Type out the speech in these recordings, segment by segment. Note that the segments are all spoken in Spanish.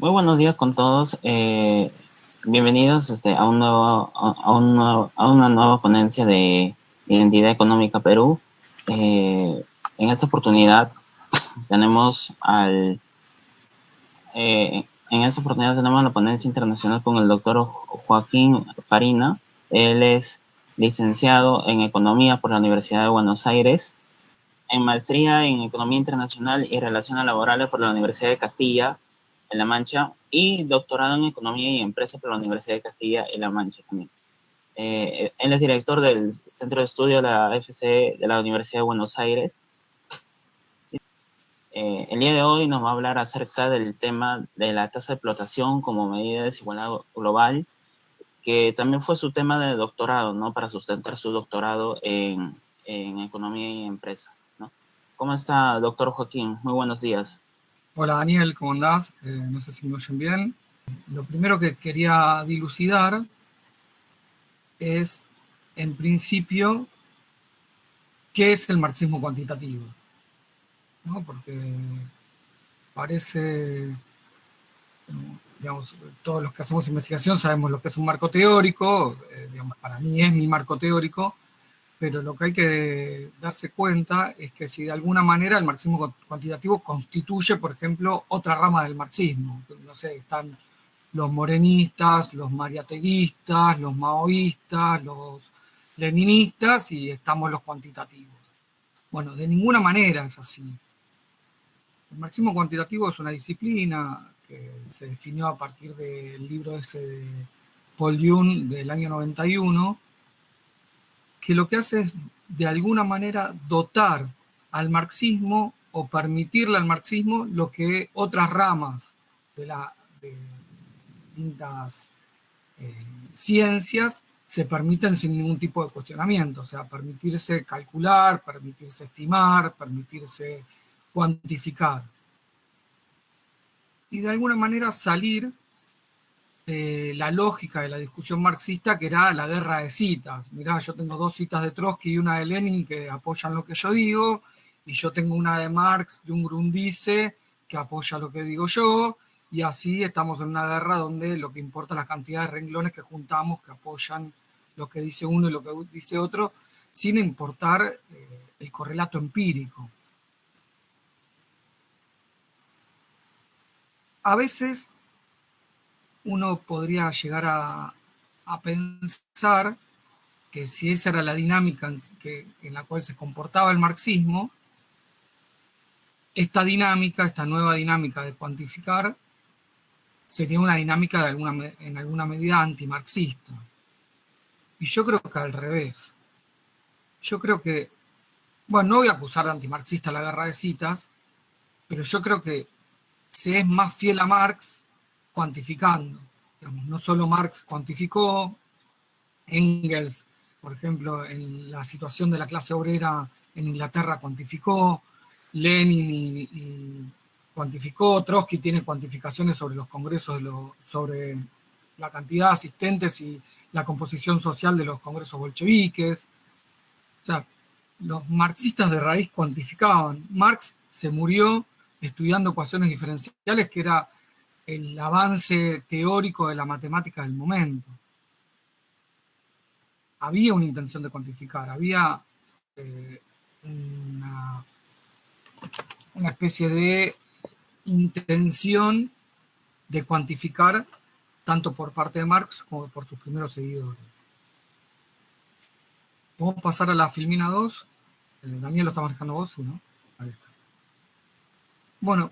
Muy buenos días con todos. Bienvenidos a un nuevo, a una nueva ponencia de Identidad Económica Perú. En esta oportunidad tenemos la ponencia internacional con el doctor Joaquín Farina. Él es licenciado en Economía por la Universidad de Buenos Aires, en maestría en Economía Internacional y Relaciones Laborales por la Universidad de Castilla en La Mancha, y doctorado en Economía y Empresa por la Universidad de Castilla en La Mancha también. Él es director del Centro de Estudio de la FC de la Universidad de Buenos Aires. El día de hoy nos va a hablar acerca del tema de la tasa de explotación como medida de desigualdad global, que también fue su tema de doctorado, ¿no? Para sustentar su doctorado en Economía y Empresa, ¿no? ¿Cómo está, doctor Joaquín? Muy buenos días. Hola Daniel, ¿cómo andás? No sé si me oyen bien. Lo primero que quería dilucidar es, en principio, ¿qué es el marxismo cuantitativo? ¿No? Porque parece, digamos, todos los que hacemos investigación sabemos lo que es un marco teórico, digamos, para mí es mi marco teórico, pero lo que hay que darse cuenta es que si de alguna manera el marxismo cuantitativo constituye, por ejemplo, otra rama del marxismo. No sé, están los morenistas, los mariateguistas, los maoístas, los leninistas y estamos los cuantitativos. Bueno, de ninguna manera es así. El marxismo cuantitativo es una disciplina que se definió a partir del libro ese de Paul Yun del año 91, que lo que hace es de alguna manera dotar al marxismo o permitirle al marxismo lo que otras ramas de distintas ciencias se permiten sin ningún tipo de cuestionamiento, o sea, permitirse calcular, permitirse estimar, permitirse cuantificar. Y de alguna manera salir de la lógica de la discusión marxista, que era la guerra de citas. Mirá, yo tengo dos citas de Trotsky y una de Lenin que apoyan lo que yo digo, y yo tengo una de Marx, de un Grundrisse, que apoya lo que digo yo, y así estamos en una guerra donde lo que importa es la cantidad de renglones que juntamos, que apoyan lo que dice uno y lo que dice otro, sin importar el correlato empírico. A veces uno podría llegar a pensar que si esa era la dinámica en la cual se comportaba el marxismo, esta dinámica, esta nueva dinámica de cuantificar, sería una dinámica en alguna medida antimarxista. Y yo creo que al revés. Yo creo que, bueno, no voy a acusar de antimarxista la guerra de citas, pero yo creo que se es más fiel a Marx cuantificando. Digamos, no solo Marx cuantificó, Engels, por ejemplo, en la situación de la clase obrera en Inglaterra cuantificó, Lenin y cuantificó, Trotsky tiene cuantificaciones sobre los congresos, sobre la cantidad de asistentes y la composición social de los congresos bolcheviques. O sea, los marxistas de raíz cuantificaban. Marx se murió estudiando ecuaciones diferenciales, que era el avance teórico de la matemática del momento. Había una intención de cuantificar, había una especie de intención de cuantificar tanto por parte de Marx como por sus primeros seguidores. Vamos a pasar a la filmina 2. Daniel lo está manejando vos, ¿sí, no? Ahí está. Bueno,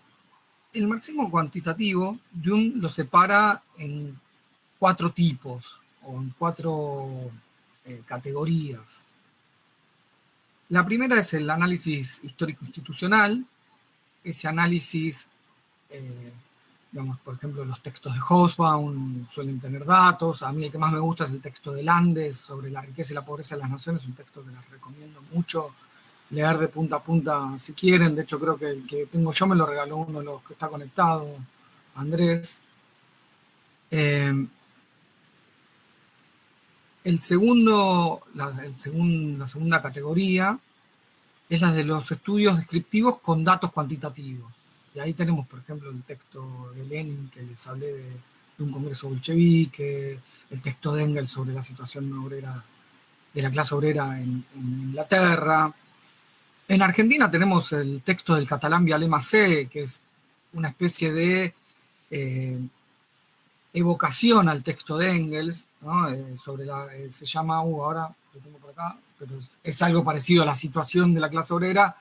el marxismo cuantitativo, Jung lo separa en 4 tipos o en 4 categorías. La primera es el análisis histórico-institucional. Ese análisis, digamos, por ejemplo, los textos de Hobsbawm suelen tener datos. A mí el que más me gusta es el texto de Landes sobre la riqueza y la pobreza de las naciones, un texto que les recomiendo mucho leer de punta a punta si quieren. De hecho, creo que el que tengo yo me lo regaló uno de los que está conectado, Andrés. La segunda categoría es la de los estudios descriptivos con datos cuantitativos. Y ahí tenemos, por ejemplo, el texto de Lenin que les hablé de un congreso bolchevique, el texto de Engels sobre la situación obrera, de la clase obrera en Inglaterra. En Argentina tenemos el texto del catalán Vialema C, que es una especie de evocación al texto de Engels, ¿no? Sobre se llama, ahora lo tengo por acá, pero es algo parecido a la situación de la clase obrera,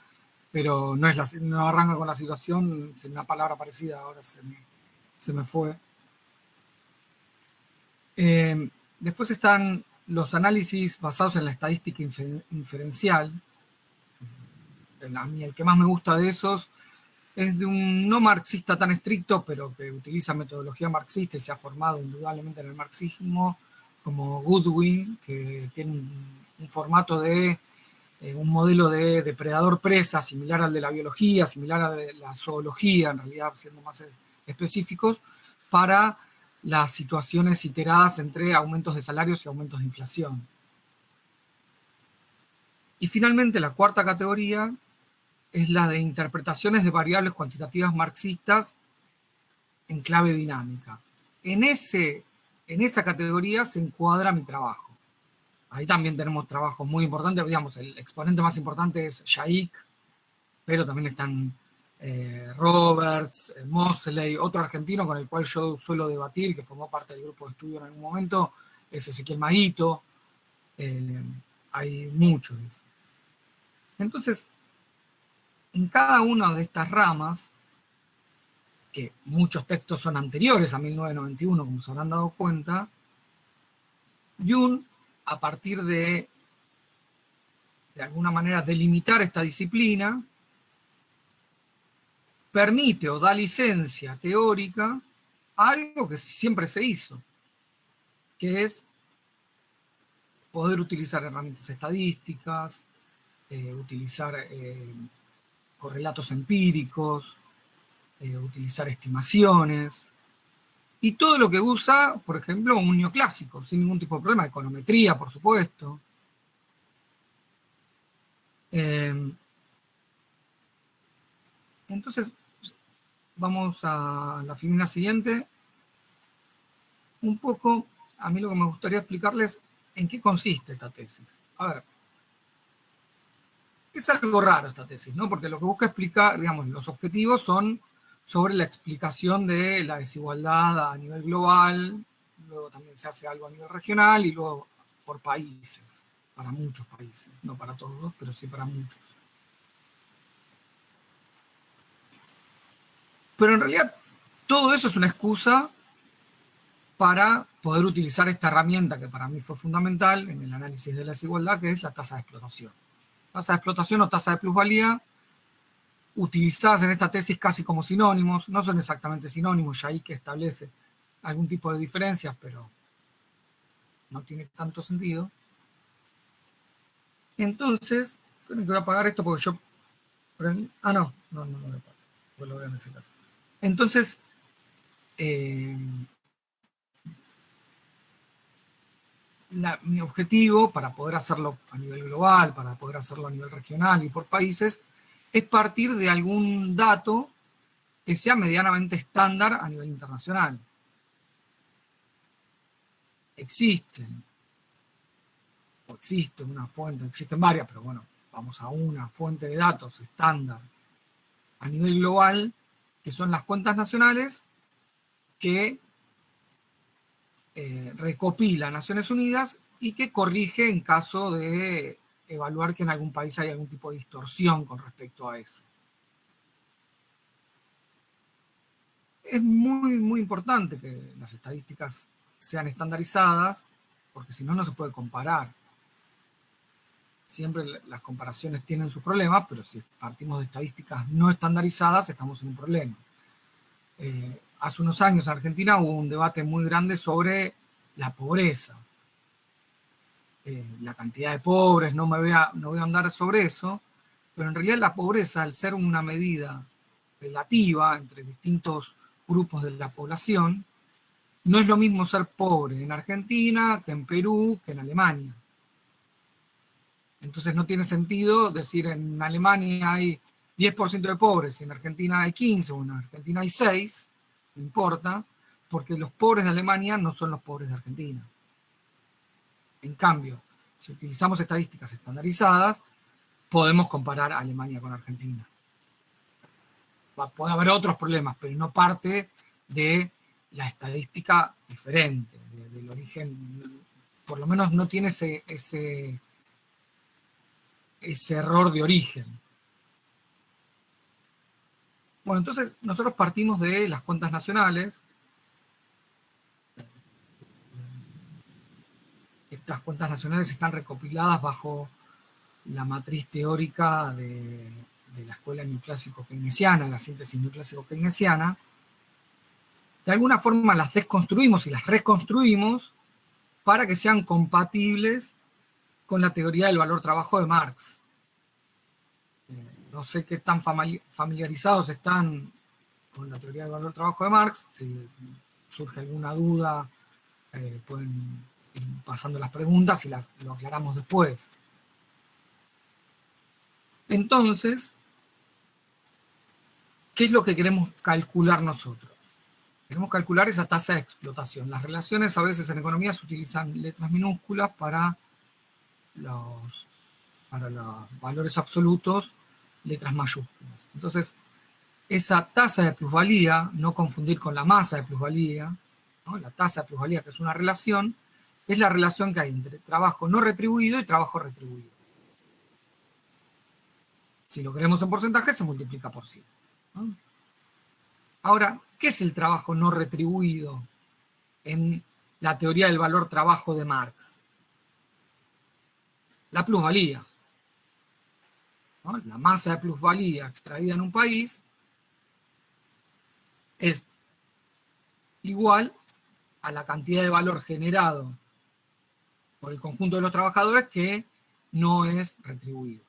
pero no arranca con la situación, es una palabra parecida, ahora se me fue. Después están los análisis basados en la estadística inferencial. A mí el que más me gusta de esos es de un no marxista tan estricto, pero que utiliza metodología marxista y se ha formado indudablemente en el marxismo, como Goodwin, que tiene un formato de un modelo de depredador-presa similar al de la biología, similar a de la zoología, en realidad siendo más específicos, para las situaciones iteradas entre aumentos de salarios y aumentos de inflación. Y finalmente la cuarta categoría es la de interpretaciones de variables cuantitativas marxistas en clave dinámica. En esa categoría se encuadra mi trabajo. Ahí también tenemos trabajos muy importantes, digamos, el exponente más importante es Shaikh, pero también están Roberts, Mosley, otro argentino con el cual yo suelo debatir, que formó parte del grupo de estudio en algún momento, es Ezequiel Maguito, hay muchos. Entonces, en cada una de estas ramas, que muchos textos son anteriores a 1991, como se habrán dado cuenta, Jung, a partir de alguna manera, delimitar esta disciplina, permite o da licencia teórica a algo que siempre se hizo, que es poder utilizar herramientas estadísticas, utilizar correlatos empíricos, utilizar estimaciones, y todo lo que usa, por ejemplo, un neoclásico, sin ningún tipo de problema, econometría, por supuesto. Entonces, vamos a la filmina siguiente. Un poco, a mí lo que me gustaría explicarles en qué consiste esta tesis. A ver, es algo raro esta tesis, ¿no? Porque lo que busca explicar, digamos, los objetivos son sobre la explicación de la desigualdad a nivel global, luego también se hace algo a nivel regional y luego por países, para muchos países, no para todos, pero sí para muchos. Pero en realidad todo eso es una excusa para poder utilizar esta herramienta que para mí fue fundamental en el análisis de la desigualdad, que es la tasa de explotación. Tasa de explotación o tasa de plusvalía, utilizadas en esta tesis casi como sinónimos, no son exactamente sinónimos, ya ahí que establece algún tipo de diferencias, pero no tiene tanto sentido. Entonces, tengo que apagar esto porque yo... Ah, no lo voy a apagar, pues lo voy a necesitar. Entonces, mi objetivo para poder hacerlo a nivel global, para poder hacerlo a nivel regional y por países, es partir de algún dato que sea medianamente estándar a nivel internacional. Existe una fuente, existen varias, pero bueno, vamos a una fuente de datos estándar a nivel global, que son las cuentas nacionales que recopila Naciones Unidas y que corrige en caso de evaluar que en algún país hay algún tipo de distorsión con respecto a eso. Es muy, muy importante que las estadísticas sean estandarizadas, porque si no, no se puede comparar. Siempre las comparaciones tienen sus problemas, pero si partimos de estadísticas no estandarizadas, estamos en un problema. Hace unos años en Argentina hubo un debate muy grande sobre la pobreza. La cantidad de pobres, no voy a andar sobre eso, pero en realidad la pobreza, al ser una medida relativa entre distintos grupos de la población, no es lo mismo ser pobre en Argentina que en Perú que en Alemania. Entonces no tiene sentido decir en Alemania hay 10% de pobres y en Argentina hay 15 o en Argentina hay 6, no importa, porque los pobres de Alemania no son los pobres de Argentina. En cambio, si utilizamos estadísticas estandarizadas, podemos comparar Alemania con Argentina. Puede haber otros problemas, pero no parte de la estadística diferente, del origen, por lo menos no tiene ese error de origen. Bueno, entonces nosotros partimos de las cuentas nacionales. Estas cuentas nacionales están recopiladas bajo la matriz teórica de la escuela neoclásico-keynesiana, la síntesis neoclásico-keynesiana. De alguna forma las desconstruimos y las reconstruimos para que sean compatibles con la teoría del valor-trabajo de Marx. No sé qué tan familiarizados están con la teoría del valor-trabajo de Marx. Si surge alguna duda, pueden ir pasando las preguntas y lo aclaramos después. Entonces, ¿qué es lo que queremos calcular nosotros? Queremos calcular esa tasa de explotación. Las relaciones a veces en economía se utilizan letras minúsculas para los valores absolutos, letras mayúsculas. Entonces, esa tasa de plusvalía, no confundir con la masa de plusvalía, ¿no? La tasa de plusvalía, que es una relación, es la relación que hay entre trabajo no retribuido y trabajo retribuido. Si lo queremos en porcentaje, se multiplica por 100. ¿No? Ahora, ¿qué es el trabajo no retribuido en la teoría del valor-trabajo de Marx? La plusvalía. ¿No? La masa de plusvalía extraída en un país es igual a la cantidad de valor generado por el conjunto de los trabajadores que no es retribuido.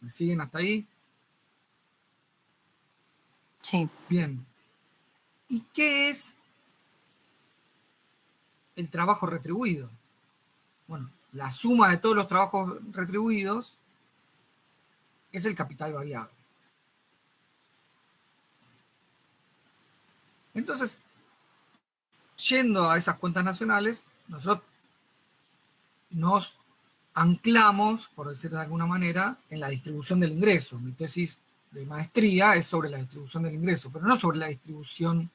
¿Me siguen hasta ahí? Sí. Bien. ¿Y qué es el trabajo retribuido? Bueno, la suma de todos los trabajos retribuidos es el capital variable. Entonces, yendo a esas cuentas nacionales, nosotros nos anclamos, por decirlo de alguna manera, en la distribución del ingreso. Mi tesis de maestría es sobre la distribución del ingreso, pero no sobre la distribución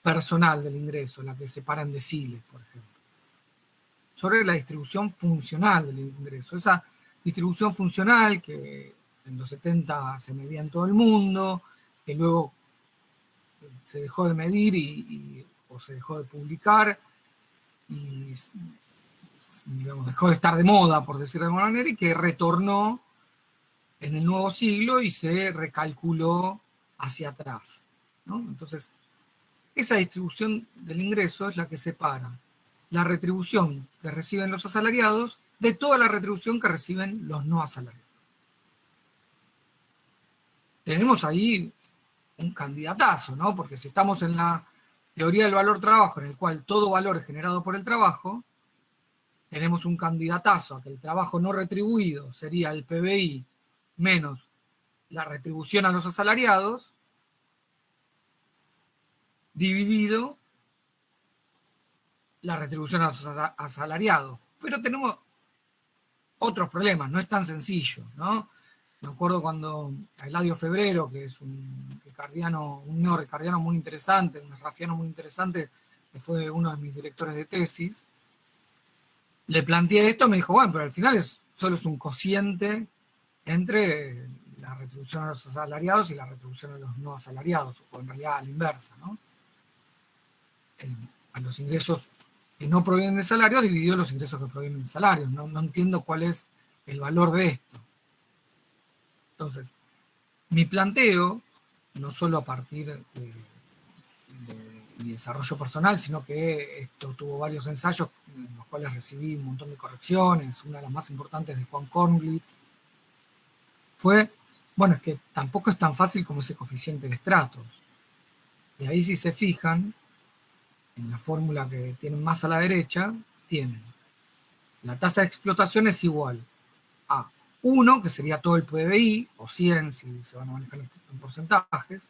personal del ingreso, la que separan deciles, por ejemplo. Sobre la distribución funcional del ingreso. Esa distribución funcional que en los 70 se medía en todo el mundo, que luego se dejó de medir o se dejó de publicar y digamos, dejó de estar de moda, por decirlo de alguna manera, y que retornó en el nuevo siglo y se recalculó hacia atrás, ¿no? Entonces, esa distribución del ingreso es la que separa la retribución que reciben los asalariados de toda la retribución que reciben los no asalariados. Tenemos ahí un candidatazo, ¿no? Porque si estamos en la teoría del valor-trabajo, en el cual todo valor es generado por el trabajo, tenemos un candidatazo a que el trabajo no retribuido sería el PBI menos la retribución a los asalariados, dividido la retribución a los asalariados. Pero tenemos otros problemas, no es tan sencillo, ¿no? Me acuerdo cuando a Eladio Febrero, que es un neorricardiano muy interesante, un rafiano muy interesante, que fue uno de mis directores de tesis, le planteé esto, me dijo, bueno, pero al final solo es un cociente entre la retribución a los asalariados y la retribución a los no asalariados, o en realidad a la inversa, ¿no? A los ingresos que no provienen de salarios dividido los ingresos que provienen de salarios. No entiendo cuál es el valor de esto. Entonces, mi planteo, no solo a partir de mi desarrollo personal, sino que esto tuvo varios ensayos en los cuales recibí un montón de correcciones, una de las más importantes de Juan Kornblit, fue, bueno, es que tampoco es tan fácil como ese coeficiente de estratos. Y ahí si se fijan, en la fórmula que tienen más a la derecha, tienen la tasa de explotación es igual a 1, que sería todo el PBI, o 100 si se van a manejar en porcentajes,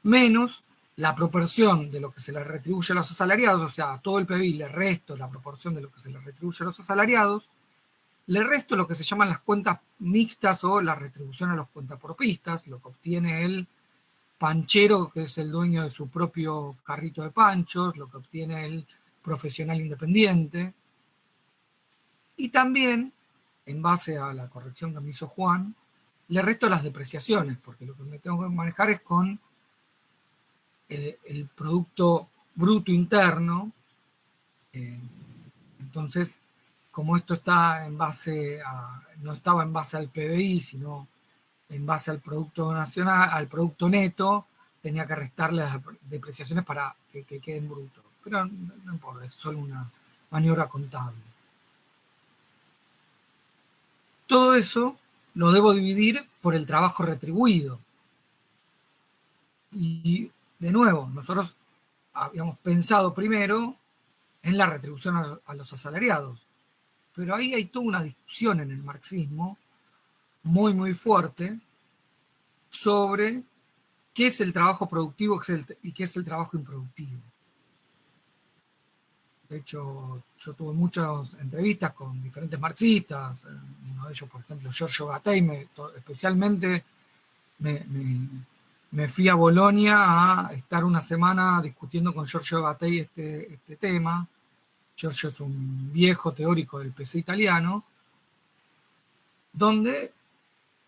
menos la proporción de lo que se le retribuye a los asalariados, o sea, a todo el PBI le resto la proporción de lo que se le retribuye a los asalariados, le resto lo que se llaman las cuentas mixtas o la retribución a los cuentapropistas, lo que obtiene el panchero, que es el dueño de su propio carrito de panchos, lo que obtiene el profesional independiente. Y también, en base a la corrección que me hizo Juan, le resto las depreciaciones, porque lo que me tengo que manejar es con el Producto Bruto Interno. Entonces, como esto está en base a, no estaba en base al PBI, sino en base al Producto Nacional, al Producto Neto, tenía que restarle las depreciaciones para que queden brutos. Pero no importa, es solo una maniobra contable. Todo eso lo debo dividir por el trabajo retribuido. Y de nuevo, nosotros habíamos pensado primero en la retribución a los asalariados, pero ahí hay toda una discusión en el marxismo muy, muy fuerte sobre qué es el trabajo productivo y qué es el trabajo improductivo. De hecho, yo tuve muchas entrevistas con diferentes marxistas, uno de ellos, por ejemplo, Giorgio Gatei, especialmente me fui a Bolonia a estar una semana discutiendo con Giorgio Gatei este tema. Giorgio es un viejo teórico del PC italiano, donde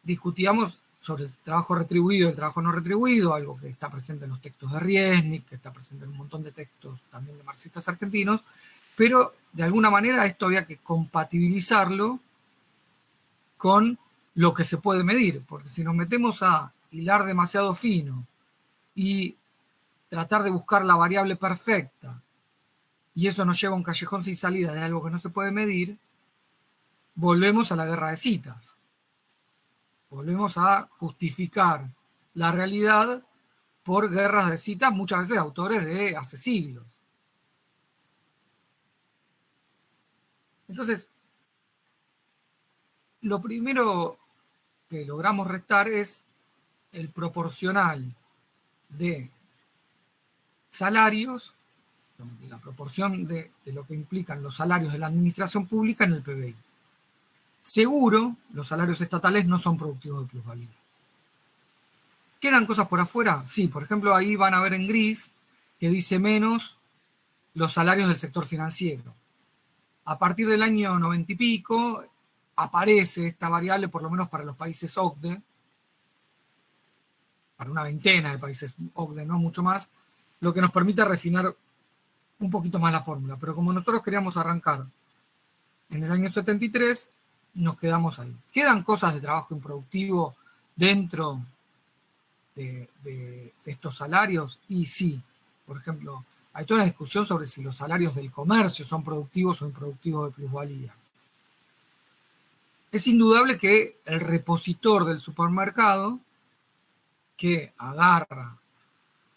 discutíamos sobre el trabajo retribuido y el trabajo no retribuido, algo que está presente en los textos de Riesnik, que está presente en un montón de textos también de marxistas argentinos, pero de alguna manera esto había que compatibilizarlo con lo que se puede medir, porque si nos metemos a hilar demasiado fino y tratar de buscar la variable perfecta, y eso nos lleva a un callejón sin salida de algo que no se puede medir, volvemos a la guerra de citas. Volvemos a justificar la realidad por guerras de citas, muchas veces de autores de hace siglos. Entonces, lo primero que logramos restar es el proporcional de salarios, la proporción de lo que implican los salarios de la administración pública en el PBI. Seguro, los salarios estatales no son productivos de plusvalía. ¿Quedan cosas por afuera? Sí, por ejemplo, ahí van a ver en gris que dice menos los salarios del sector financiero. A partir del año 90 y pico aparece esta variable, por lo menos para los países OCDE, para una veintena de países OCDE, no mucho más, lo que nos permite refinar un poquito más la fórmula. Pero como nosotros queríamos arrancar en el año 73, nos quedamos ahí. ¿Quedan cosas de trabajo improductivo dentro de estos salarios? Y sí, por ejemplo, hay toda una discusión sobre si los salarios del comercio son productivos o improductivos de plusvalía. Es indudable que el repositor del supermercado, que agarra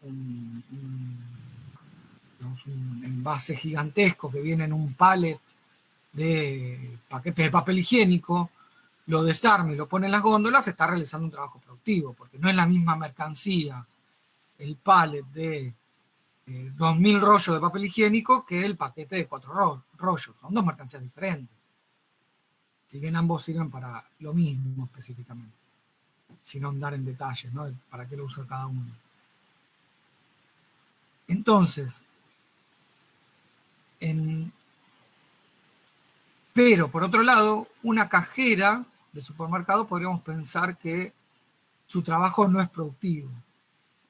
un envase gigantesco que viene en un pallet de paquetes de papel higiénico, lo desarma y lo pone en las góndolas, está realizando un trabajo productivo, porque no es la misma mercancía el pallet de 2.000 rollos de papel higiénico que el paquete de 4 rollos. Son dos mercancías diferentes. Si bien ambos sirven para lo mismo específicamente, sin ahondar en detalles, ¿no? Para qué lo usa cada uno. Entonces, pero por otro lado, una cajera de supermercado podríamos pensar que su trabajo no es productivo.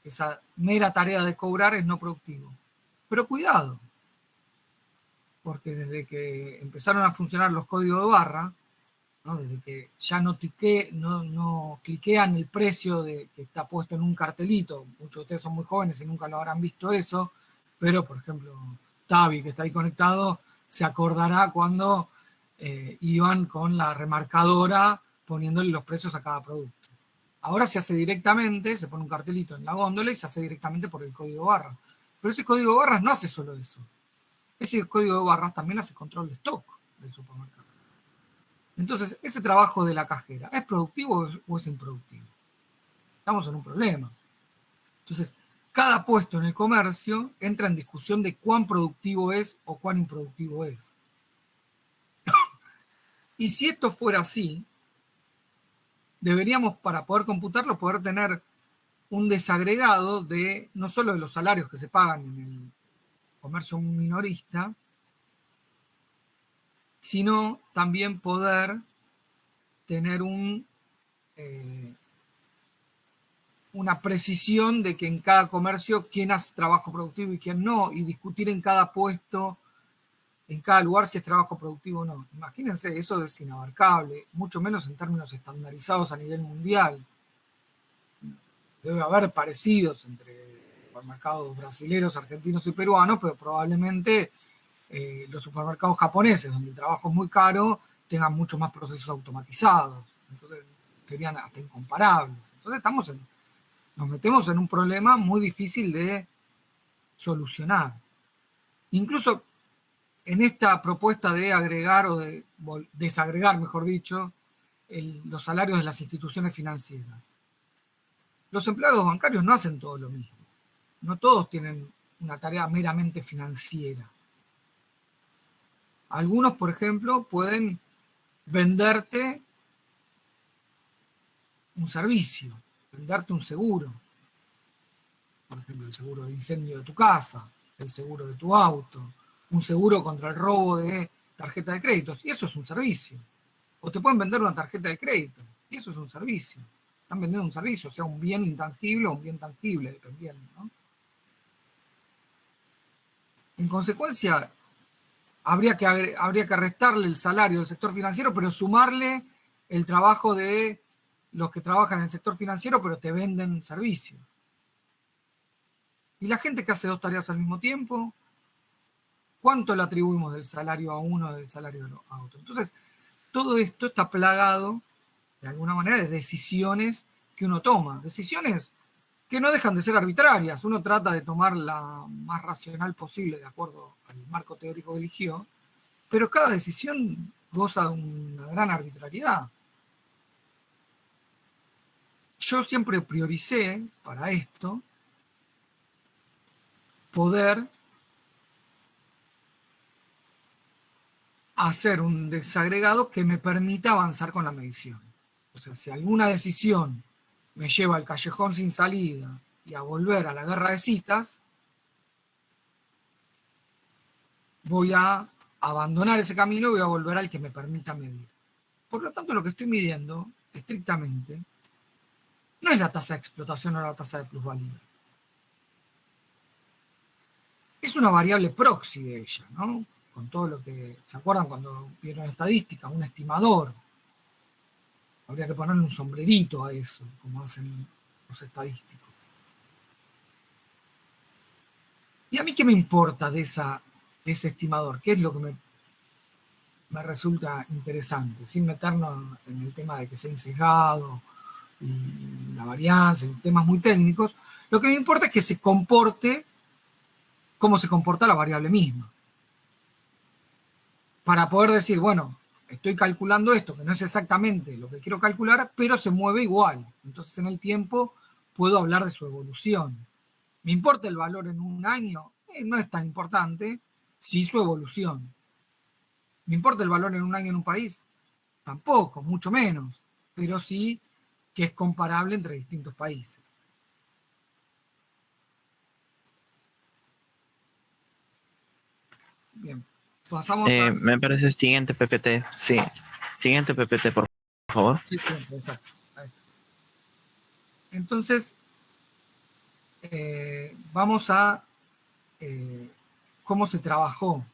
Esa mera tarea de cobrar es no productivo. Pero cuidado, porque desde que empezaron a funcionar los códigos de barra, ¿no? Desde que ya no cliquean el precio que está puesto en un cartelito, muchos de ustedes son muy jóvenes y nunca lo habrán visto eso, pero por ejemplo, Tavi, que está ahí conectado, se acordará cuando iban con la remarcadora poniéndole los precios a cada producto. Ahora se hace directamente, se pone un cartelito en la góndola y se hace directamente por el código de barras. Pero ese código de barras no hace solo eso. Ese código de barras también hace control de stock del supermercado. Entonces, ese trabajo de la cajera, ¿es productivo o es improductivo? Estamos en un problema. Entonces, cada puesto en el comercio entra en discusión de cuán productivo es o cuán improductivo es. Y si esto fuera así, deberíamos, para poder computarlo, poder tener un desagregado de no solo de los salarios que se pagan en el comercio minorista, sino también poder tener una precisión de que en cada comercio quién hace trabajo productivo y quién no, y discutir en cada puesto, en cada lugar, si es trabajo productivo o no. Imagínense, eso es inabarcable, mucho menos en términos estandarizados a nivel mundial. Debe haber parecidos entre supermercados brasileños, argentinos y peruanos, pero probablemente los supermercados japoneses, donde el trabajo es muy caro, tengan mucho más procesos automatizados. Entonces serían hasta incomparables. Entonces nos metemos en un problema muy difícil de solucionar. Incluso en esta propuesta de agregar o de desagregar, mejor dicho, los salarios de las instituciones financieras. Los empleados bancarios no hacen todo lo mismo. No todos tienen una tarea meramente financiera. Algunos, por ejemplo, pueden venderte un servicio, venderte un seguro. Por ejemplo, el seguro de incendio de tu casa, el seguro de tu auto, un seguro contra el robo de tarjeta de créditos. Y eso es un servicio. O te pueden vender una tarjeta de crédito. Y eso es un servicio. Están vendiendo un servicio, o sea, un bien intangible o un bien tangible, dependiendo, ¿no? En consecuencia, habría que restarle el salario del sector financiero, pero sumarle el trabajo de los que trabajan en el sector financiero, pero te venden servicios. Y la gente que hace dos tareas al mismo tiempo, ¿cuánto le atribuimos del salario a uno del salario a otro? Entonces, todo esto está plagado, de alguna manera, de decisiones que uno toma. Decisiones que no dejan de ser arbitrarias. Uno trata de tomar la más racional posible de acuerdo al marco teórico que eligió, pero cada decisión goza de una gran arbitrariedad. Yo siempre prioricé para esto poder hacer un desagregado que me permita avanzar con la medición. O sea, si alguna decisión me lleva al callejón sin salida y a volver a la guerra de citas, voy a abandonar ese camino y voy a volver al que me permita medir. Por lo tanto, lo que estoy midiendo estrictamente no es la tasa de explotación o la tasa de plusvalía. Es una variable proxy de ella, ¿no? Con todo lo que, ¿se acuerdan cuando vieron estadística? Un estimador. Habría que ponerle un sombrerito a eso, como hacen los estadísticos. ¿Y a mí qué me importa de ese estimador? ¿Qué es lo que me resulta interesante? Sin meternos en el tema de que sea sesgado y la varianza, en temas muy técnicos, lo que me importa es que se comporte como se comporta la variable misma. Para poder decir, bueno, estoy calculando esto, que no es exactamente lo que quiero calcular, pero se mueve igual. Entonces en el tiempo puedo hablar de su evolución. ¿Me importa el valor en un año? No es tan importante, sí su evolución. ¿Me importa el valor en un año en un país? Tampoco, mucho menos, pero sí que es comparable entre distintos países. Bien, pasamos a... Me parece siguiente PPT, sí. Siguiente PPT, por favor. Sí, exacto. Entonces, vamos a cómo se trabajó.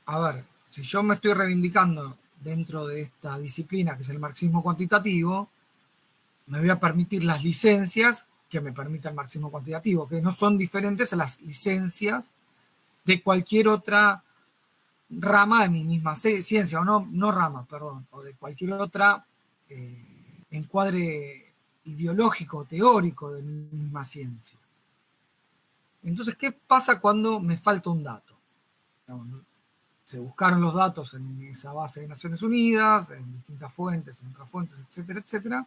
A ver, si yo me estoy reivindicando dentro de esta disciplina que es el marxismo cuantitativo, me voy a permitir las licencias que me permita el marxismo cuantitativo, que no son diferentes a las licencias de cualquier otra rama de mi misma ciencia, o no rama, perdón, o de cualquier otra encuadre ideológico o teórico de mi misma ciencia. Entonces, ¿qué pasa cuando me falta un dato? se buscaron los datos en esa base de Naciones Unidas, en distintas fuentes, en otras fuentes, etcétera, etcétera.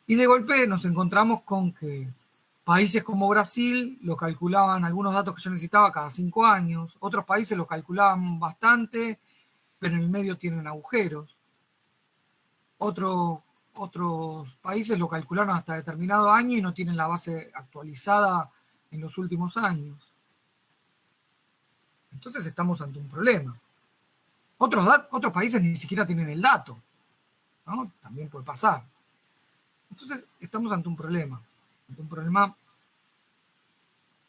Y de golpe nos encontramos con que países como Brasil lo calculaban, algunos datos que yo necesitaba cada 5 años, otros países lo calculaban bastante, pero en el medio tienen agujeros. Otros países lo calcularon hasta determinado año y no tienen la base actualizada en los últimos años. Entonces estamos ante un problema. Otros países ni siquiera tienen el dato, ¿no? También puede pasar. Entonces estamos ante un problema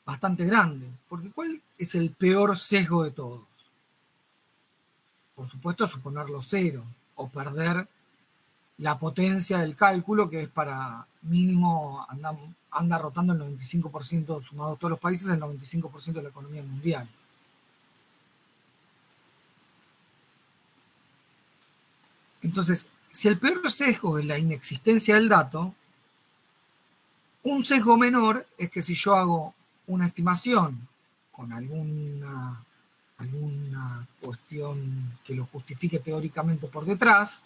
bastante grande, porque ¿cuál es el peor sesgo de todos? Por supuesto, suponerlo cero o perder la potencia del cálculo, que es para mínimo, anda rotando el 95%, sumado a todos los países, el 95% de la economía mundial. Entonces, si el peor sesgo es la inexistencia del dato, un sesgo menor es que si yo hago una estimación con alguna cuestión que lo justifique teóricamente por detrás,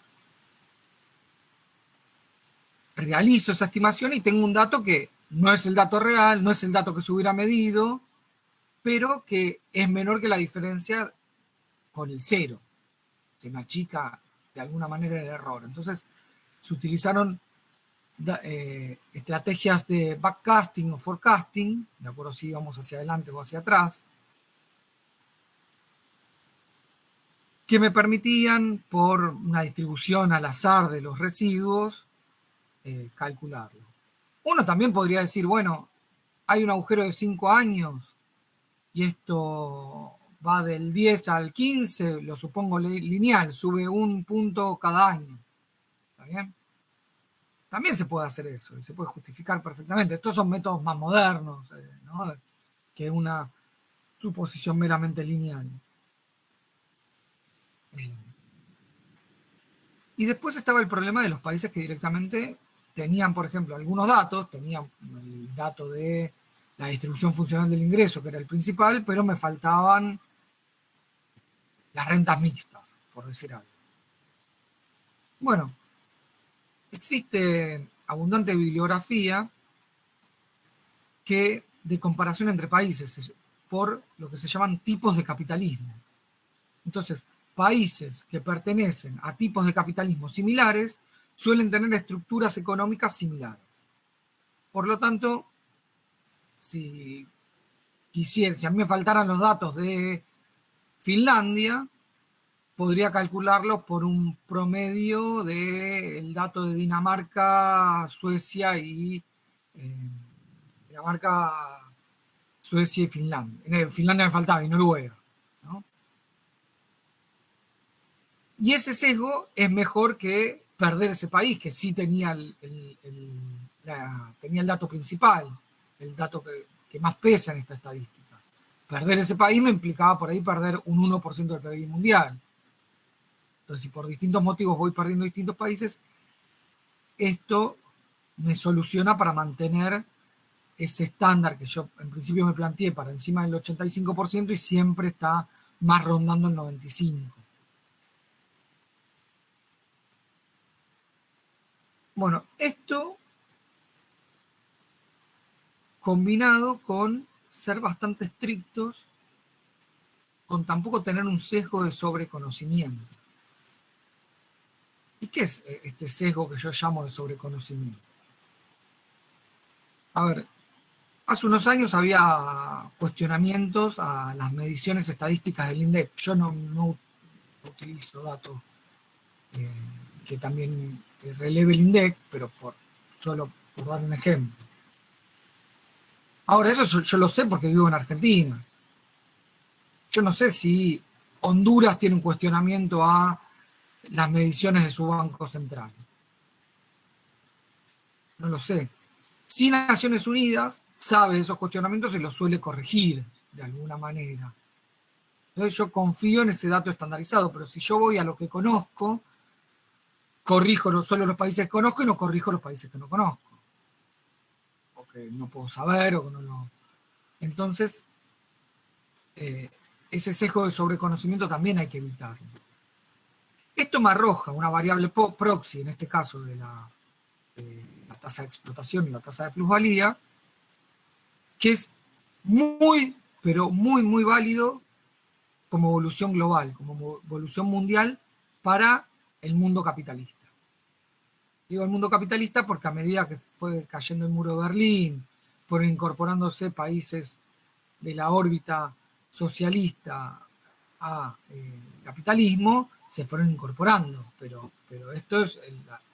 realizo esa estimación y tengo un dato que no es el dato real, no es el dato que se hubiera medido, pero que es menor que la diferencia con el cero. Se me achica de alguna manera el error. Entonces, se utilizaron estrategias de backcasting o forecasting, de acuerdo si íbamos hacia adelante o hacia atrás, que me permitían, por una distribución al azar de los residuos, calcularlo. Uno también podría decir, bueno, hay un agujero de 5 años y esto va del 10 al 15, lo supongo lineal, sube un punto cada año. ¿Está bien? También se puede hacer eso y se puede justificar perfectamente. Estos son métodos más modernos, ¿no? Que una suposición meramente lineal. Y después estaba el problema de los países que directamente tenían, por ejemplo, algunos datos, tenían el dato de la distribución funcional del ingreso, que era el principal, pero me faltaban las rentas mixtas, por decir algo. Bueno, existe abundante bibliografía de comparación entre países por lo que se llaman tipos de capitalismo. Entonces, países que pertenecen a tipos de capitalismo similares suelen tener estructuras económicas similares. Por lo tanto, si a mí me faltaran los datos de Finlandia, podría calcularlos por un promedio del dato de Dinamarca, Suecia y Finlandia. Finlandia me faltaba y Noruega, ¿no? Y ese sesgo es mejor que perder ese país, que sí tenía tenía el dato principal, el dato que más pesa en esta estadística. Perder ese país me implicaba por ahí perder un 1% del PBI mundial. Entonces, si por distintos motivos voy perdiendo distintos países, esto me soluciona para mantener ese estándar que yo en principio me planteé para encima del 85% y siempre está más rondando el 95%. Bueno, esto combinado con ser bastante estrictos, con tampoco tener un sesgo de sobreconocimiento. ¿Y qué es este sesgo que yo llamo de sobreconocimiento? A ver, hace unos años había cuestionamientos a las mediciones estadísticas del INDEC. Yo no utilizo datos que también releve el INDEC, pero solo por dar un ejemplo. Ahora, eso yo lo sé porque vivo en Argentina. Yo no sé si Honduras tiene un cuestionamiento a las mediciones de su Banco Central. No lo sé. Si Naciones Unidas sabe esos cuestionamientos y los suele corregir de alguna manera. Entonces yo confío en ese dato estandarizado, pero si yo voy a lo que conozco, corrijo solo los países que conozco y no corrijo los países que no conozco. O que no puedo saber o que no lo... Entonces, ese sesgo de sobreconocimiento también hay que evitarlo. Esto me arroja una variable proxy, en este caso de la tasa de explotación y la tasa de plusvalía, que es muy, pero muy, muy válido como evolución global, como evolución mundial para el mundo capitalista. Digo el mundo capitalista porque a medida que fue cayendo el muro de Berlín, fueron incorporándose países de la órbita socialista a capitalismo, se fueron incorporando, pero esto es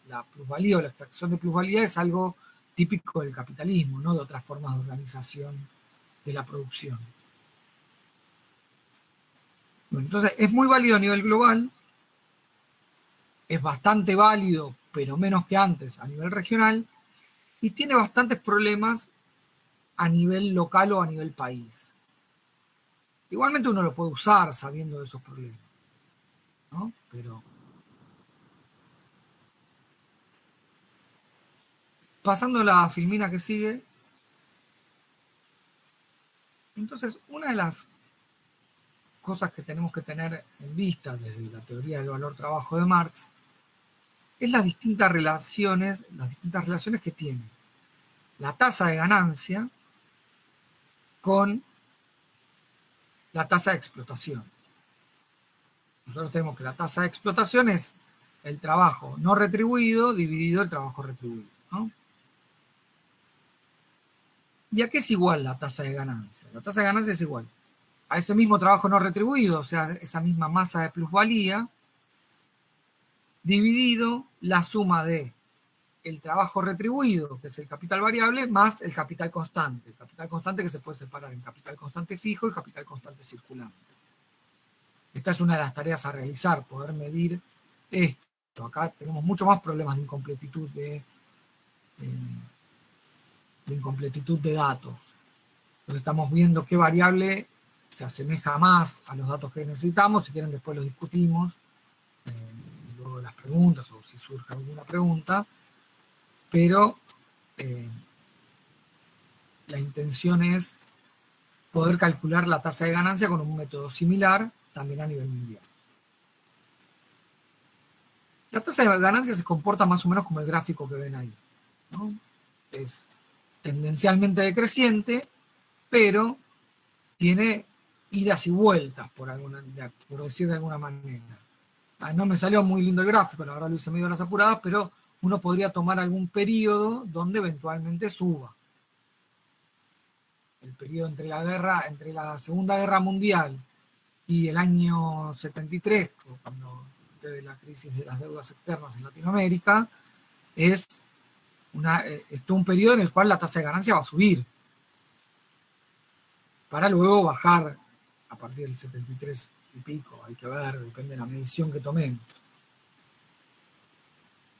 la plusvalía o la extracción de plusvalía es algo típico del capitalismo, no de otras formas de organización de la producción. Bueno, entonces es muy válido a nivel global, es bastante válido, pero menos que antes a nivel regional, y tiene bastantes problemas a nivel local o a nivel país. Igualmente uno lo puede usar sabiendo de esos problemas, ¿no? Pero pasando a la filmina que sigue, entonces una de las cosas que tenemos que tener en vista desde la teoría del valor-trabajo de Marx es las distintas relaciones que tiene la tasa de ganancia con la tasa de explotación. Nosotros tenemos que la tasa de explotación es el trabajo no retribuido dividido el trabajo retribuido, ¿no? ¿Y a qué es igual la tasa de ganancia? La tasa de ganancia es igual a ese mismo trabajo no retribuido, o sea, esa misma masa de plusvalía, dividido la suma de el trabajo retribuido, que es el capital variable, más el capital constante. El capital constante que se puede separar en capital constante fijo y capital constante circulante. Esta es una de las tareas a realizar, poder medir esto. Acá tenemos mucho más problemas de incompletitud de datos. Entonces estamos viendo qué variable se asemeja más a los datos que necesitamos. Si quieren después los discutimos, luego de las preguntas o si surge alguna pregunta. Pero la intención es poder calcular la tasa de ganancia con un método similar también a nivel mundial. La tasa de ganancia se comporta más o menos como el gráfico que ven ahí, ¿no? Es tendencialmente decreciente, pero tiene idas y vueltas, por decir de alguna manera. No me salió muy lindo el gráfico, la verdad lo hice medio a las apuradas, pero uno podría tomar algún periodo donde eventualmente suba. El periodo entre la Segunda Guerra Mundial y el año 73, cuando de la crisis de las deudas externas en Latinoamérica, es todo un periodo en el cual la tasa de ganancia va a subir, para luego bajar a partir del 73 y pico, hay que ver, depende de la medición que tomemos.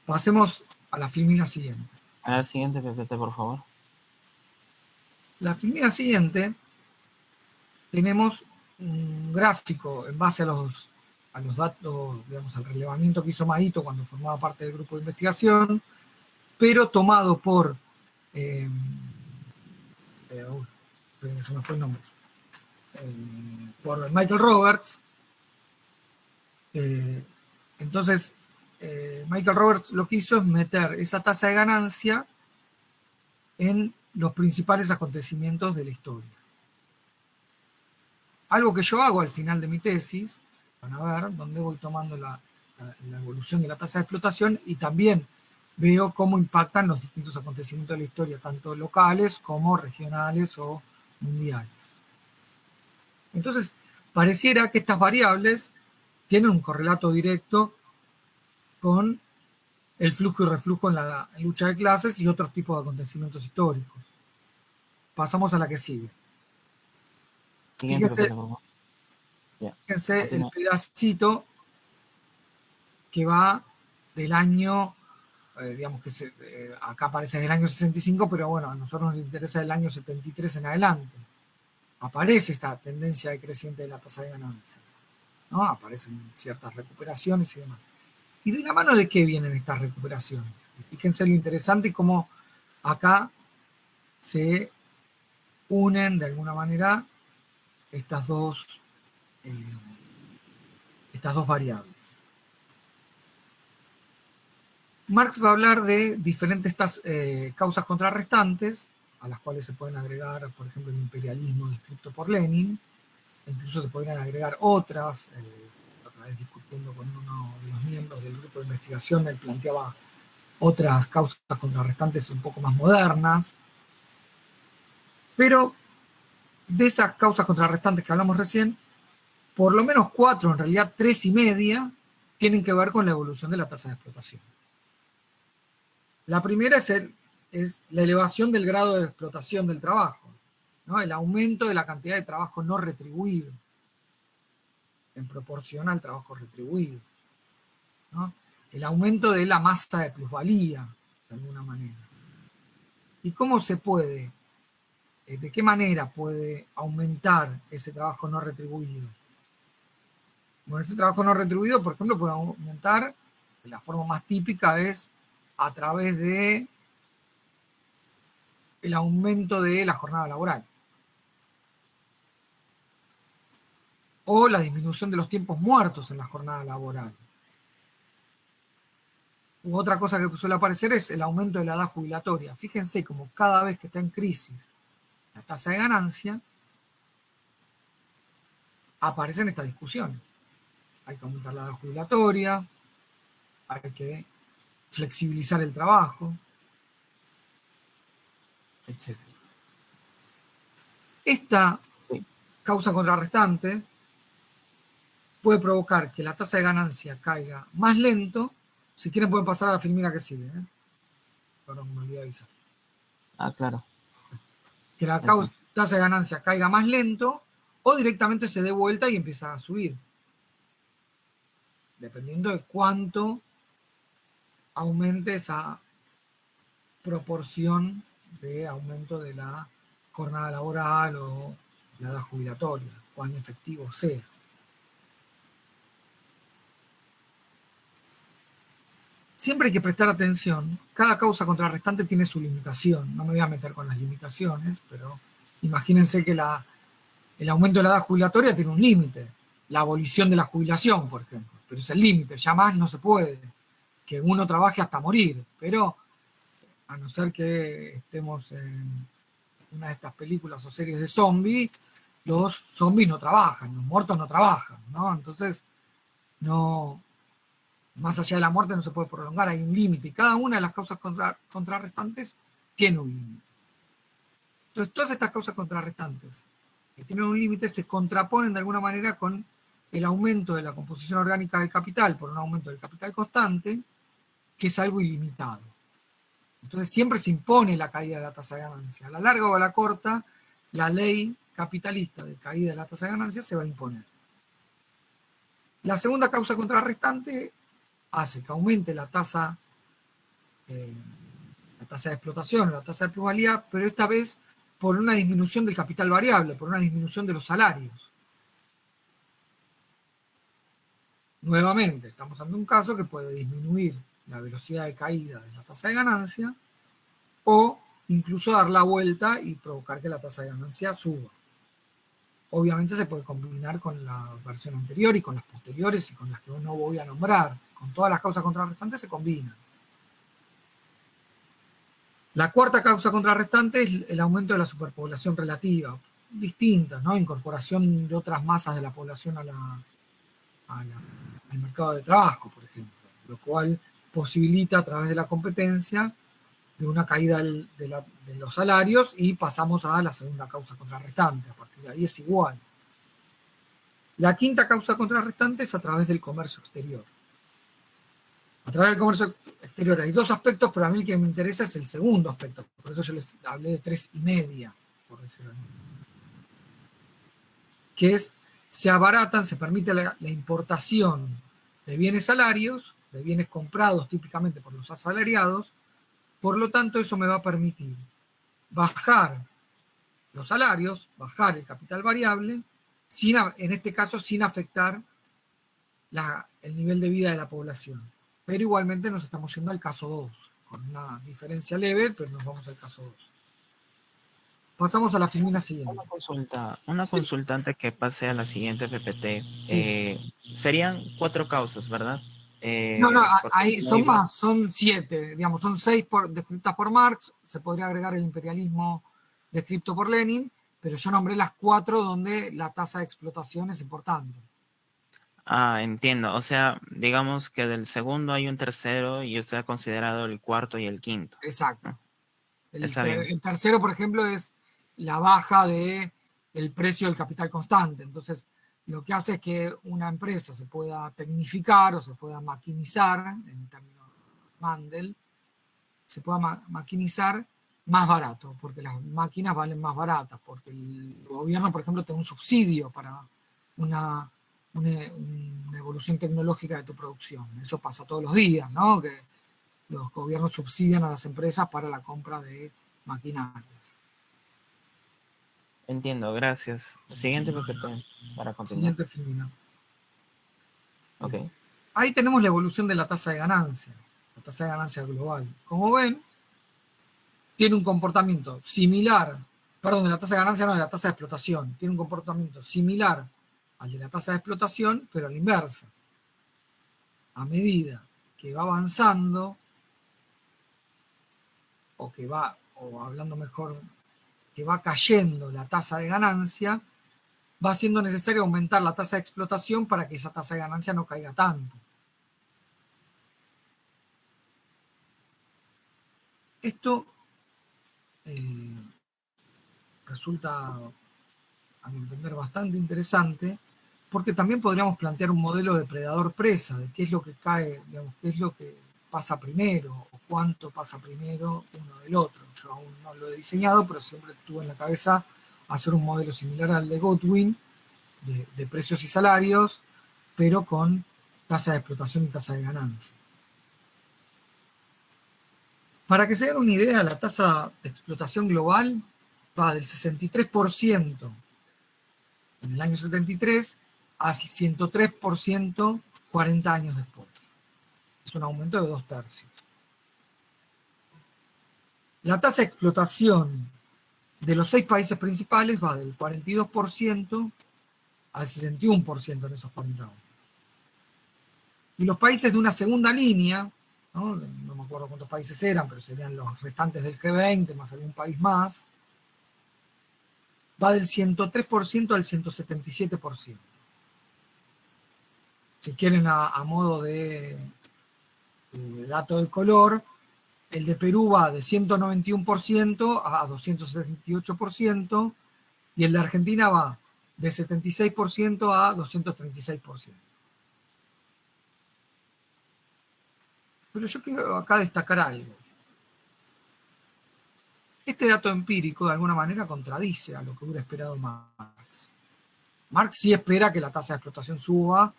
Pasemos a la filmina siguiente. A la siguiente, PPT, por favor. La filmina siguiente tenemos un gráfico en base a los datos, digamos, al relevamiento que hizo Mahito cuando formaba parte del grupo de investigación, pero tomado por se me fue el nombre, por Michael Roberts. Entonces, Michael Roberts lo que hizo es meter esa tasa de ganancia en los principales acontecimientos de la historia. Algo que yo hago al final de mi tesis, van a ver, donde voy tomando la evolución de la tasa de explotación y también veo cómo impactan los distintos acontecimientos de la historia, tanto locales como regionales o mundiales. Entonces, pareciera que estas variables tienen un correlato directo con el flujo y reflujo en la lucha de clases y otros tipos de acontecimientos históricos. Pasamos a la que sigue. Fíjense el pedacito que va del año, digamos que acá aparece del año 65, pero bueno, a nosotros nos interesa del año 73 en adelante. Aparece esta tendencia decreciente de la tasa de ganancia, ¿no? Aparecen ciertas recuperaciones y demás. ¿Y de la mano de qué vienen estas recuperaciones? Fíjense lo interesante y cómo acá se unen de alguna manera estas dos estas dos variables. Marx va a hablar de diferentes causas contrarrestantes, a las cuales se pueden agregar, por ejemplo, el imperialismo descrito por Lenin. Incluso se podrían agregar otras. Otra vez discutiendo con uno de los miembros del grupo de investigación, él planteaba otras causas contrarrestantes un poco más modernas. Pero de esas causas contrarrestantes que hablamos recién, por lo menos 4, en realidad 3,5, tienen que ver con la evolución de la tasa de explotación. La primera es la elevación del grado de explotación del trabajo, ¿no? El aumento de la cantidad de trabajo no retribuido en proporción al trabajo retribuido, ¿no? El aumento de la masa de plusvalía, de alguna manera. ¿Y cómo se puede, de qué manera puede aumentar ese trabajo no retribuido? Bueno, ese trabajo no retribuido, por ejemplo, puede aumentar, la forma más típica es a través de el aumento de la jornada laboral o la disminución de los tiempos muertos en la jornada laboral. U otra cosa que suele aparecer es el aumento de la edad jubilatoria. Fíjense como cada vez que está en crisis la tasa de ganancia, aparecen estas discusiones. Hay que aumentar la edad jubilatoria, hay que flexibilizar el trabajo, etc. Esta causa contrarrestante puede provocar que la tasa de ganancia caiga más lento. Si quieren pueden pasar a la filmina que sigue. Perdón, me olvidé de avisar. Claro. Que la tasa de ganancia caiga más lento o directamente se dé vuelta y empieza a subir. Dependiendo de cuánto aumente esa proporción de aumento de la jornada laboral o la edad jubilatoria, cuán efectivo sea. Siempre hay que prestar atención. Cada causa contrarrestante tiene su limitación. No me voy a meter con las limitaciones, pero imagínense que el aumento de la edad jubilatoria tiene un límite. La abolición de la jubilación, por ejemplo. Pero es el límite. Ya más no se puede. Que uno trabaje hasta morir. Pero a no ser que estemos en una de estas películas o series de zombies, los zombies no trabajan, los muertos no trabajan, ¿no? Entonces, no, más allá de la muerte no se puede prolongar, hay un límite. Y cada una de las causas contrarrestantes tiene un límite. Entonces, todas estas causas contrarrestantes que tienen un límite se contraponen de alguna manera con el aumento de la composición orgánica del capital por un aumento del capital constante, que es algo ilimitado. Entonces siempre se impone la caída de la tasa de ganancia. A la larga o a la corta, la ley capitalista de caída de la tasa de ganancia se va a imponer. La segunda causa contrarrestante hace que aumente la tasa de explotación, la tasa de plusvalía, pero esta vez por una disminución del capital variable, por una disminución de los salarios. Nuevamente, estamos ante un caso que puede disminuir la velocidad de caída de la tasa de ganancia o incluso dar la vuelta y provocar que la tasa de ganancia suba. Obviamente se puede combinar con la versión anterior y con las posteriores y con las que no voy a nombrar. Con todas las causas contrarrestantes se combinan. La cuarta causa contrarrestante es el aumento de la superpoblación relativa. Distintas, ¿no? Incorporación de otras masas de la población al mercado de trabajo, por ejemplo. Lo cual posibilita a través de la competencia de una caída de los salarios y pasamos a la segunda causa contrarrestante. A partir de ahí es igual. La quinta causa contrarrestante es a través del comercio exterior. A través del comercio exterior hay dos aspectos, pero a mí el que me interesa es el segundo aspecto. Por eso yo les hablé de 3,5, por decirlo así. Que es, se abaratan, se permite la importación de bienes salarios, de bienes comprados típicamente por los asalariados. Por lo tanto, eso me va a permitir bajar los salarios, bajar el capital variable, en este caso sin afectar el nivel de vida de la población. Pero igualmente nos estamos yendo al caso 2, con una diferencia leve, pero nos vamos al caso 2. Pasamos a la filmina siguiente. Una Sí, consulta antes que pase a la siguiente PPT. sí. Serían 4 causas, ¿verdad? No, no, Porque ahí no hay son más. más, son 7, digamos, son 6 descritas por Marx, se podría agregar el imperialismo descrito por Lenin, pero yo nombré las 4 donde la tasa de explotación es importante. Ah, entiendo. O sea, digamos que del segundo hay un tercero y usted ha considerado el cuarto y el quinto, Exacto. ¿no? Está bien. El tercero, por ejemplo, es la baja de el precio del capital constante. Entonces, lo que hace es que una empresa se pueda tecnificar o se pueda maquinizar, en términos Mandel, se pueda maquinizar más barato, porque las máquinas valen más baratas, porque el gobierno, por ejemplo, te da un subsidio para una, una evolución tecnológica de tu producción. Eso pasa todos los días, ¿no? Que los gobiernos subsidian a las empresas para la compra de maquinarias. Entiendo, gracias. Siguiente PPT para continuar. Siguiente filmina. Ok. Ahí tenemos la evolución de la tasa de ganancia, la tasa de ganancia global. Como ven, tiene un comportamiento similar, perdón, de la tasa de ganancia no, de la tasa de explotación, tiene un comportamiento similar al de la tasa de explotación, pero a la inversa. A medida que va avanzando, o que va, o hablando mejor, que va cayendo la tasa de ganancia, va siendo necesario aumentar la tasa de explotación para que esa tasa de ganancia no caiga tanto. Esto resulta, a mi entender, bastante interesante, porque también podríamos plantear un modelo de predador-presa, de qué es lo que cae, digamos, qué es lo que pasa primero, o cuánto pasa primero uno del otro. Yo aún no lo he diseñado, pero siempre tuve en la cabeza hacer un modelo similar al de Godwin, de precios y salarios, pero con tasa de explotación y tasa de ganancia. Para que se den una idea, la tasa de explotación global va del 63% en el año 73 al 103% 40 años después. Es un aumento de 2 tercios. La tasa de explotación de los 6 países principales va del 42% al 61% en esos 40 años. Y los países de una segunda línea, no me acuerdo cuántos países eran, pero serían los restantes del G20 más algún país más, va del 103% al 177%. Si quieren a modo de dato de color, el de Perú va de 191% a 278% y el de Argentina va de 76% a 236%. Pero yo quiero acá destacar algo. Este dato empírico de alguna manera contradice a lo que hubiera esperado Marx. Marx sí espera que la tasa de explotación suba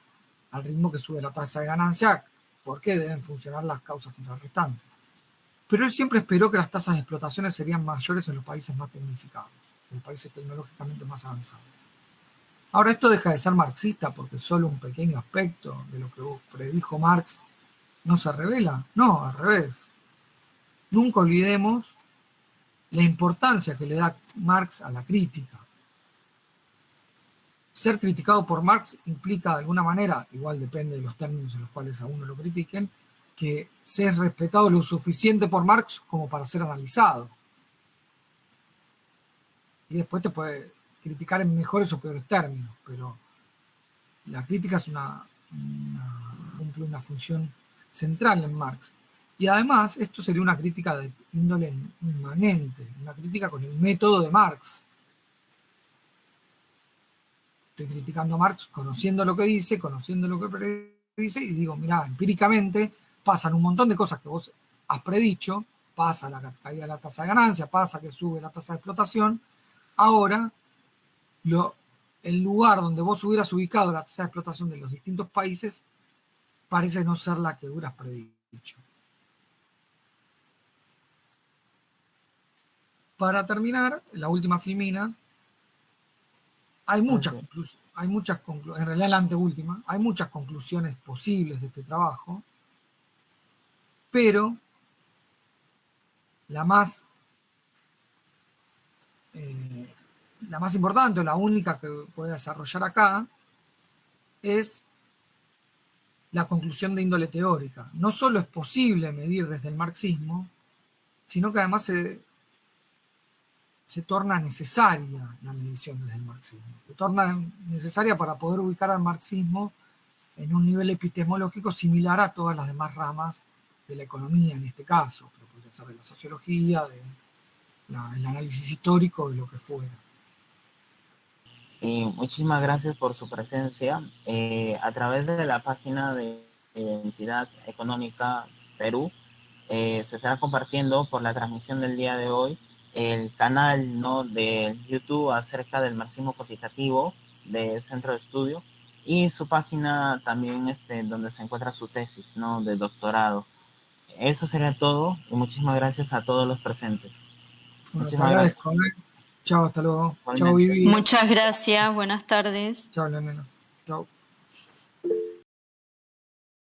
al ritmo que sube la tasa de ganancia, porque deben funcionar las causas contrarrestantes. Pero él siempre esperó que las tasas de explotaciones serían mayores en los países más tecnificados, en los países tecnológicamente más avanzados. Ahora, esto deja de ser marxista porque solo un pequeño aspecto de lo que predijo Marx no se revela. No, al revés. Nunca olvidemos la importancia que le da Marx a la crítica. Ser criticado por Marx implica de alguna manera, igual depende de los términos en los cuales a uno lo critiquen, que se es respetado lo suficiente por Marx como para ser analizado. Y después te puede criticar en mejores o peores términos, pero la crítica es cumple una función central en Marx. Y además, esto sería una crítica de índole inmanente, una crítica con el método de Marx. Estoy criticando a Marx conociendo lo que dice, conociendo lo que predice, y digo, mira, empíricamente pasan un montón de cosas que vos has predicho, pasa la caída de la tasa de ganancia, pasa que sube la tasa de explotación, ahora el lugar donde vos hubieras ubicado la tasa de explotación de los distintos países parece no ser la que hubieras predicho. Para terminar, la última filmina, hay muchas conclusiones, en realidad la anteúltima, hay muchas conclusiones posibles de este trabajo, pero la más la más importante, o la única que voy a desarrollar acá, es la conclusión de índole teórica. No solo es posible medir desde el marxismo, sino que además se torna necesaria la medición desde el marxismo. Se torna necesaria para poder ubicar al marxismo en un nivel epistemológico similar a todas las demás ramas de la economía, en este caso, pero podría ser de la sociología, el análisis histórico, de lo que fuera. Y muchísimas gracias por su presencia. A través de la página de Identidad Económica Perú, se estará compartiendo por la transmisión del día de hoy el canal, ¿no?, de YouTube acerca del marxismo cositativo del Centro de Estudio, y su página también, donde se encuentra su tesis, ¿no?, de doctorado. Eso sería todo, y muchísimas gracias a todos los presentes. Bueno, te Muchísimas gracias. agradezco. Chao, hasta luego. Chao, Igualmente. Vivi. Muchas gracias, buenas tardes. Chao, Lemena. Chao.